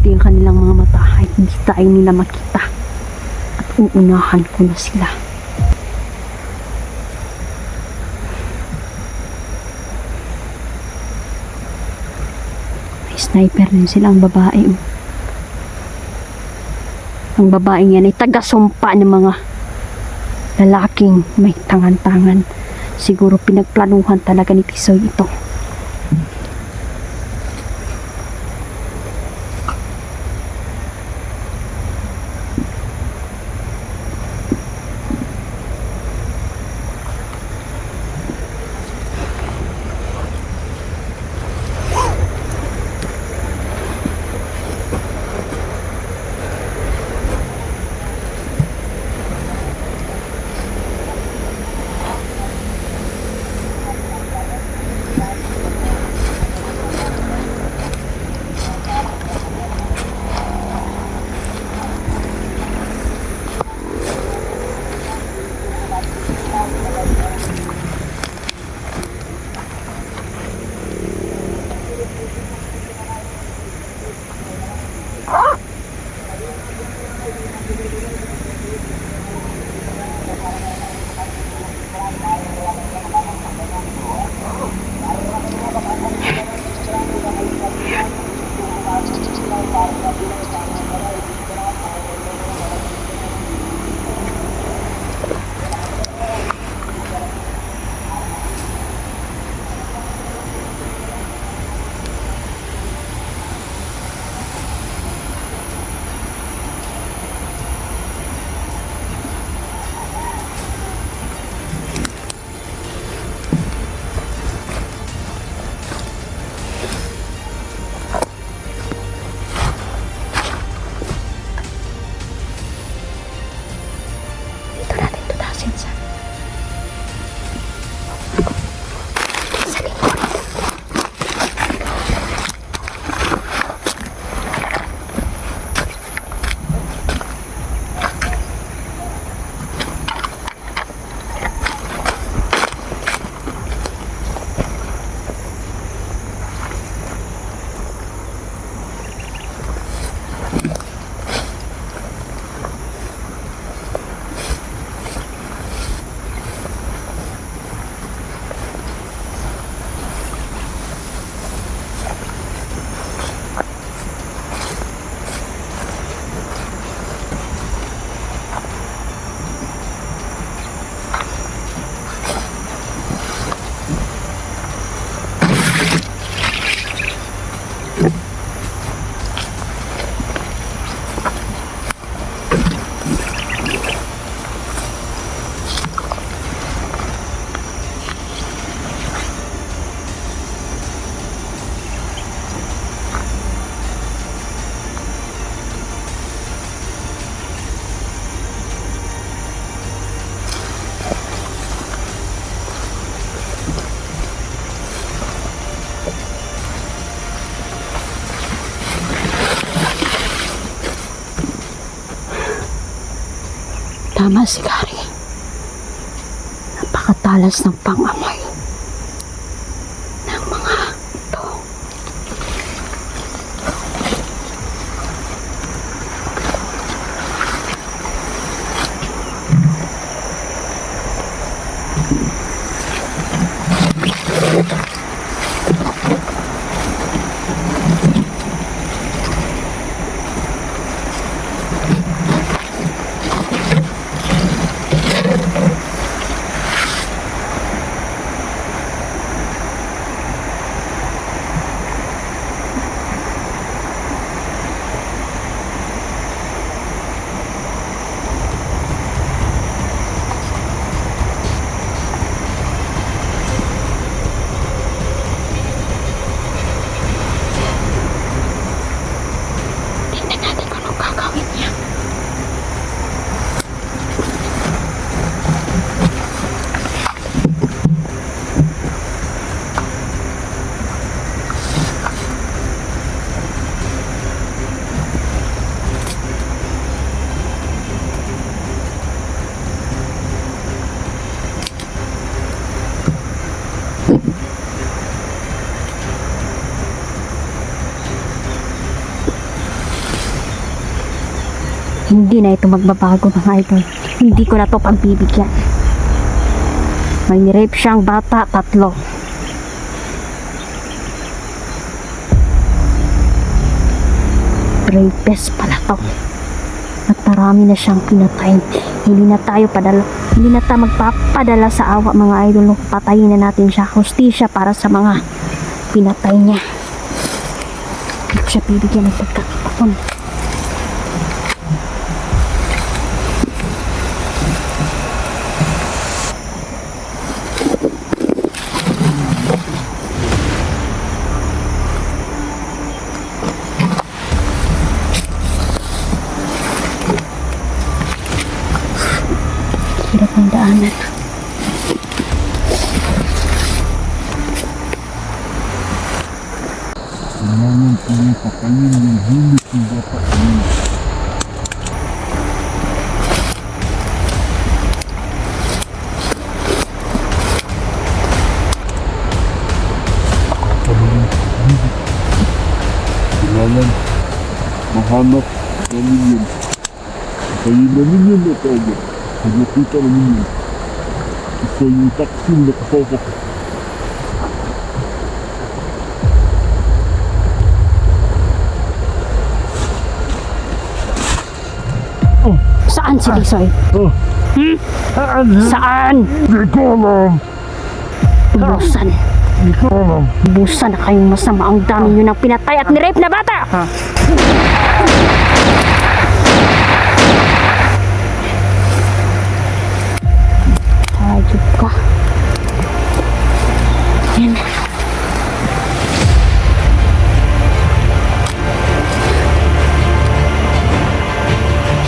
mabuti ang kanilang mga mata ay hindi tayo nila makita at uunahan ko na sila. May sniper din silang babae. Ang babaeng yan ay taga-sumpa ng mga lalaking may tangan-tangan. Siguro pinagplanuhan talaga ni Tisoy ito. Tama si Gary. Napakatalas ng pang-amoy ng mga ito. Hindi na ito magbabago mga idol. Hindi ko na to pagbibigyan. May nirape siyang bata, 3. Rapist pala to. At marami na siyang pinatay. Hindi na tayo magpapadala sa awa mga idol. Patayin na natin siya. Hustisya para sa mga pinatay niya. Hindi ko siya bibigyan ng pagkakataon. Hirap ng daanan. Kailangan kami patayin yung hilit ng bata kami. Kailangan mahanap namin yun. Patayin namin yun na tayo. Pag nakita namin yun. Isa yung taksin na kasama ko. Saan si Lisoy? Saan? Saan? Hindi ko alam. Busan. Hindi ko alam. Busan na kayong masama. Ang dami nyo nang pinatay at nirape na bata. Hayop ka. Yan.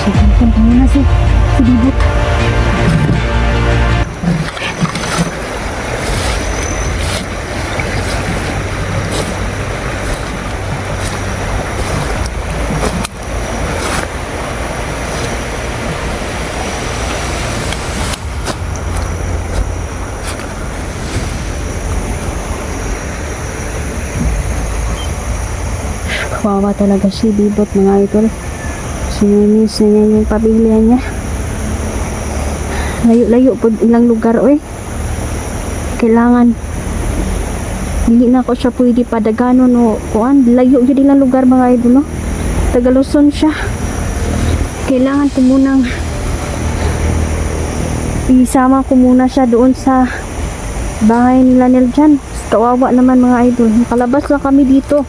Sige, muna si Bibot. Kawawa talaga si Bibot mga idol. Sinimiss na niya yung pamilya niya. Layo-layo po ilang lugar oy. Kailangan hindi na ako siya pwede padaganon o kuan. Layo yun ilang lugar mga idol no. Tagaluson siya. Kailangan ko munang isama ko muna siya doon sa bahay nila Neljan. Kawawa naman mga idol. Nakalabas lang kami dito.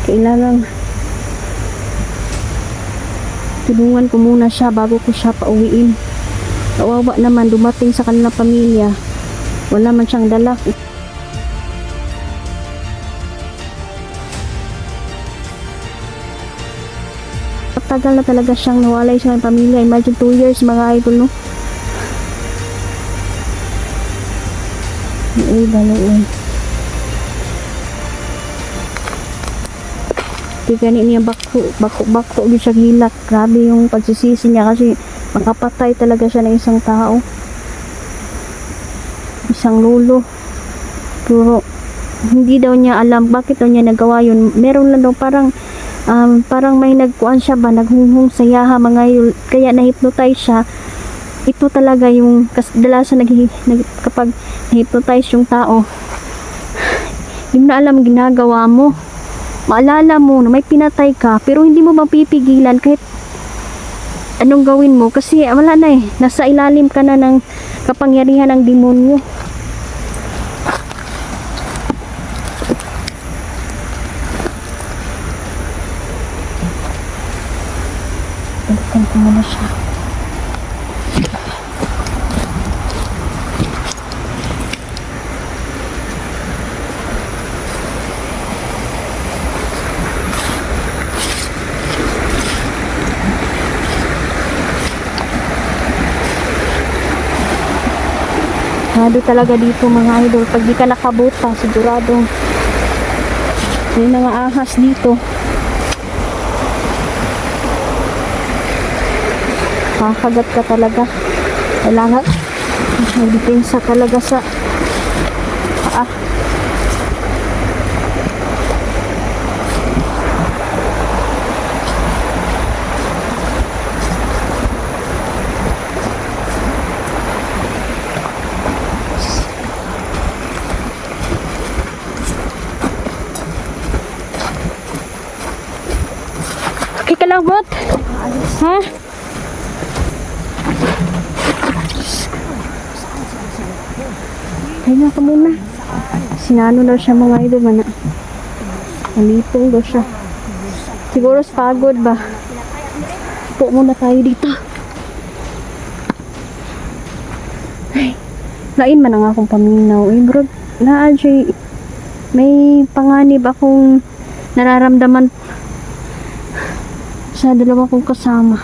Kailangan tulungan ko muna siya bago ko siya pauwiin. Kawawa naman dumating sa kanilang pamilya. Wala man siyang dala. Tagal na talaga siyang nawalay sa kanyang pamilya. Imagine 2 years mga idol no. Ay, baloy. Di gani niya bako di siya hilak. Grabe yung pagsisisi niya kasi makapatay talaga siya ng isang tao. Isang lolo. Pero hindi daw niya alam bakit daw niya nagawa yun. Meron lang daw parang may nagkuan siya ba, naghunghung sayaha mga yun. Kaya na-hypnotize siya. Ito talaga yung kadalasan kapag na-hypnotize yung tao. Hindi na alam ginagawa mo. Maalala mo na may pinatay ka pero hindi mo mapipigilan kahit anong gawin mo kasi wala na eh. Nasa ilalim ka na ng kapangyarihan ng demonyo. Balikan ko muna siya. Sigurado talaga dito mga idol. Pag di ka nakabuta, siguradong may mga ahas dito. Kakagat ka talaga. Kailangan magdepensa talaga sa daw, bot? Ha? Kaya ka muna. Sinano daw siya mga idol man. Nalipong daw siya. Siguro pagod ba? Po muna tayo dito. Ay, lain man ang akong paminaw. Eh bro, may panganib akong nararamdaman sa dalawa kong kasama.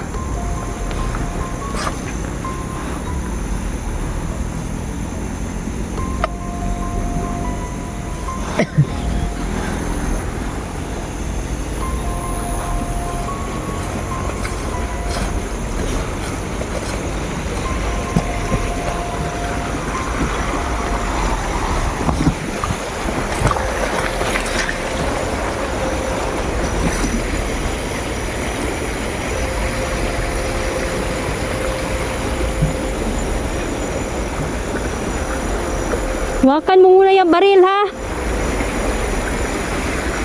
Hawakan mo muna yung baril, ha?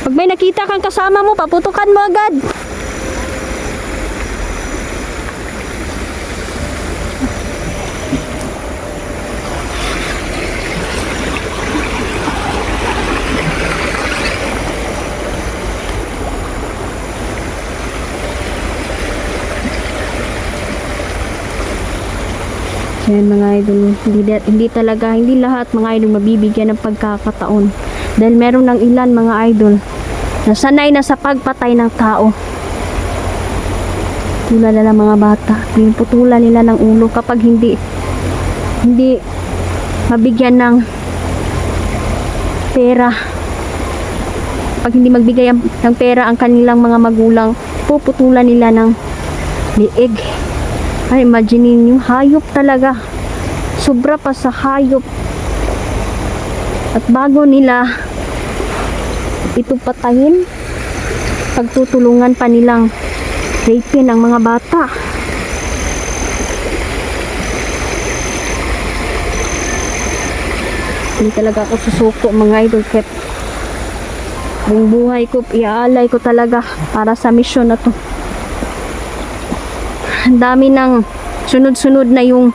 Pag may nakita kang kasama mo, paputukan mo agad. Yan mga idol, hindi lahat mga idol mabibigyan ng pagkakataon. Dahil meron ng ilan mga idol na sanay na sa pagpatay ng tao. Tulad na mga bata, pinuputulan nila ng ulo kapag hindi mabigyan ng pera. Pag hindi magbigay ng pera ang kanilang mga magulang, puputulan nila ng liig. Ay, imagine niyo, hayop talaga. Sobra pa sa hayop. At bago nila ito patayin, pagtutulungan pa nilang rapin ang mga bata. Hindi talaga ako susuko mga idol, kahit buong buhay ko iaalay ko talaga para sa misyon na to. Ang dami ng sunod-sunod na yung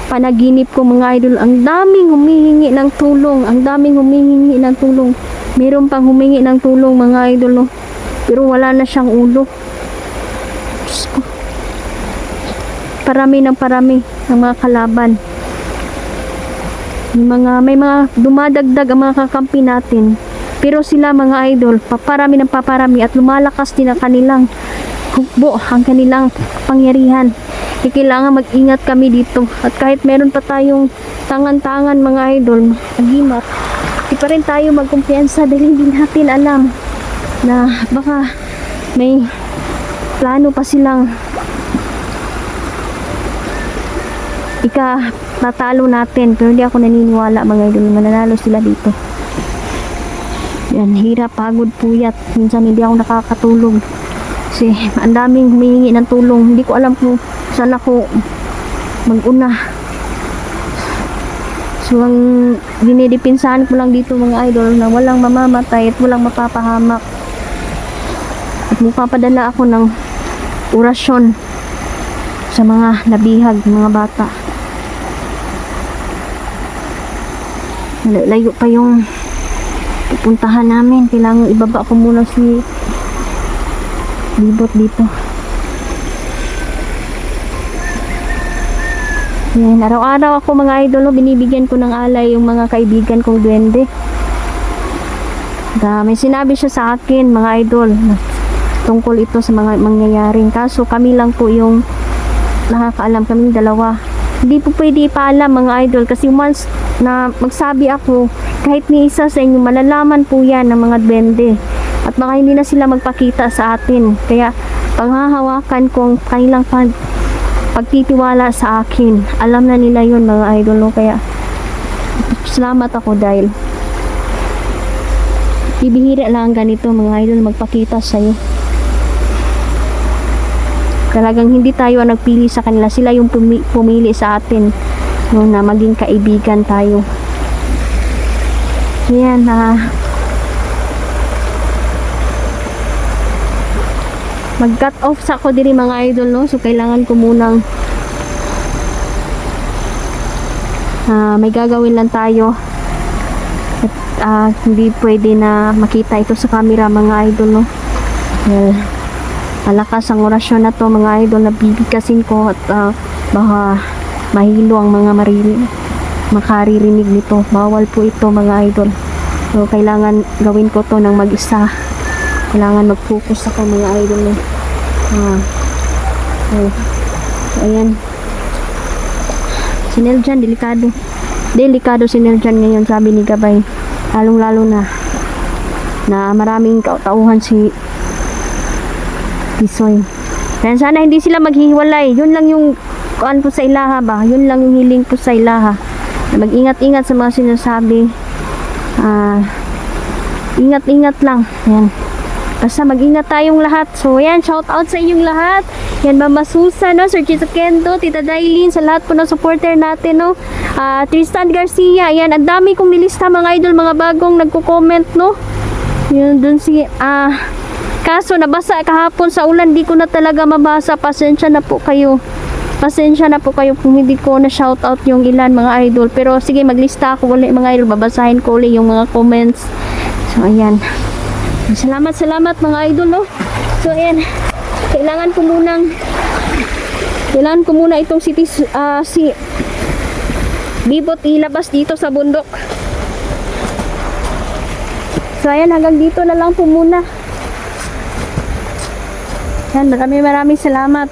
panaginip ko mga idol. Ang daming humihingi ng tulong. Meron pang humingi ng tulong mga idol, no? Pero wala na siyang ulo. Diyos ko. Parami ng mga kalaban. May mga dumadagdag ang mga kakampi natin. Pero sila mga idol, paparami at lumalakas din ang kanilang hukbo, ang kanilang pangyarihan. Kailangan mag-ingat kami dito. At kahit meron pa tayong tangan-tangan mga idol, agimat, di pa rin tayo magkumpiyansa dahil hindi natin alam na baka may plano pa silang tatalo natin. Pero hindi ako naniniwala mga idol, mananalo sila dito. Yan, hirap, pagod, puyat. Minsan hindi ako nakakatulog. Kasi ang daming humihingi ng tulong. Hindi ko alam kung saan ako mag-una. So ang dinidipinsahan ko lang dito mga idol na walang mamamatay at walang mapapahamak. At magpapadala ako ng orasyon sa mga nabihag, mga bata. Layo pa yung pupuntahan namin. Kailangan ibaba ko muna si Libot dito. Yan, araw-araw ako mga idol, binibigyan ko ng alay yung mga kaibigan kong duwende. May sinabi siya sa akin mga idol tungkol ito sa mga mangyayaring. Kaso kami lang po yung nakakaalam, kaming dalawa. Hindi po pwede ipaalam mga idol kasi once na magsabi ako, kahit ni isa sa inyo, malalaman po yan ng mga duwende. At baka hindi na sila magpakita sa atin. Kaya panghahawakan ko ang kanilang pagtitiwala sa akin. Alam na nila yun mga idol, no? Kaya salamat ako dahil bibihira lang ganito mga idol magpakita sa'yo. Talagang hindi tayo ang nagpili sa kanila. Sila yung pumili sa atin, no, na maging kaibigan tayo. Yan, mag-cut off sa ako diri mga idol, no? So kailangan ko munang may gagawin lang tayo. At hindi pwede na makita ito sa camera mga idol, no? Well, malakas ang orasyon na to mga idol, na bibigkasin ko at baka mahilo ang mga makaririnig nito. Bawal po ito mga idol. So kailangan gawin ko to ng mag-isa. Kailangan mag-focus ako mga idol, no? So, ayan. Si Neljan, delikado si Neljan ngayon, sabi ni Gabay. Lalong lalo na maraming tauhan si Tisoy. Kaya sana hindi sila maghihiwalay. Yun lang yung kuan po sa ilaha ba, yun lang yung hiling po sa ilaha, na mag-ingat-ingat sa mga sinasabi. Ingat-ingat lang. Yan, basta mag-ingat tayong lahat. So yan, shout out sa inyong lahat. Yan, Mama Susan, no? Sir Chisa Kendo, Tita Dailin, sa lahat po ng supporter natin, no? Tristan Garcia, yan, ang dami kong nilista mga idol, mga bagong nagko-comment, no? Yun, dun si, kaso nabasa kahapon sa ulan, di ko na talaga mabasa. Pasensya na po kayo. Pasensya na po kayo kung hindi ko na shout out yung ilan mga idol. Pero sige, maglista ako ulit mga idol. Babasahin ko ulit yung mga comments. So ayan. Salamat mga idol, no? So ayan. Kailangan ko muna itong si Bibot ilabas dito sa bundok. So ayan, hanggang dito na lang po muna. Yan, maraming salamat.